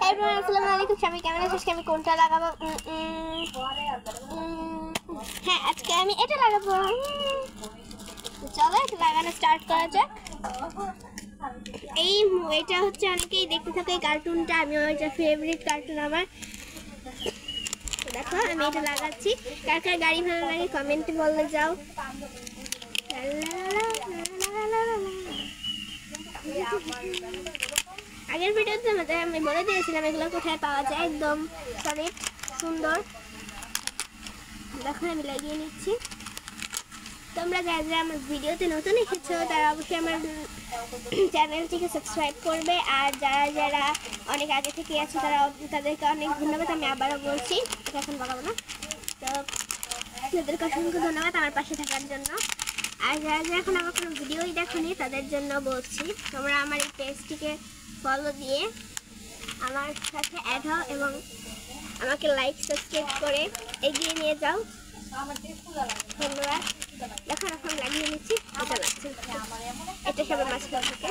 এরপর আসসালামু আলাইকুম, সবাই কেমন আছিস? আমি কোনটা লাগাবো? হ্যাঁ, আজকে আমি এটা লাগাবো। চলো এটা লাগানো স্টার্ট করা যাক। এটা হচ্ছে অনেকেই দেখতে থাকে এই কার্টুনটা, আমি ওইটা ফেভারিট কার্টুন আমার। দেখো আমি এটা লাগাচ্ছি, কার কার গাড়ি ভালো লাগে কমেন্টে বলে যাও। আগের ভিডিওতে আমি বলে দিয়েছিলাম এগুলো কোথায় পাওয়া যায়, একদম সলিড সুন্দর। দেখো আমি লাগিয়ে নিচ্ছি। তোমরা যারা যারা আমার ভিডিওতে নতুন এসেছো তারা অবশ্যই আমার চ্যানেলটিকে সাবস্ক্রাইব করবে, আর যারা যারা অনেক আগে থেকে আছে তাদেরকে অনেক ধন্যবাদ। আমি আবারও বলছি, এটা এখন বলাবো না, তো তাদেরকে অসংখ্য ধন্যবাদ আমার পাশে থাকার জন্য। আর যারা যারা এখন আমার কোনো ভিডিওই দেখোনি তাদের জন্য বলছি, তোমরা আমার এই পেজটিকে ফলো দিয়ে আমার সাথে অ্যাড হও এবং আমাকে লাইক সাবস্ক্রাইব করে এগিয়ে নিয়ে যাও। ধন্যবাদ। দেখো এখন লাগিয়ে নিচ্ছি, এটা লাগছে, এটা সবার মাঝখান থেকে।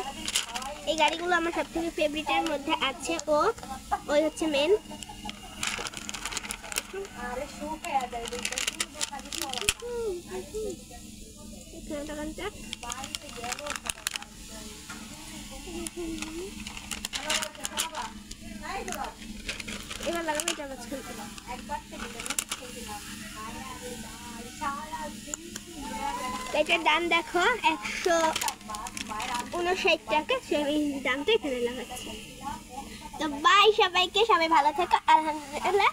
এই গাড়িগুলো আমার সব থেকে ফেভারিটের মধ্যে আছে, ওই হচ্ছে মেন। এবার লাগাবো এটা মাঝখান থেকে। এটার দাম দেখো 159 টাকা, সেই দামটা এখানে লাগাচ্ছি। তো বাই সবাইকে, সবাই ভালো থেকো, আলহামদুলিল্লাহ।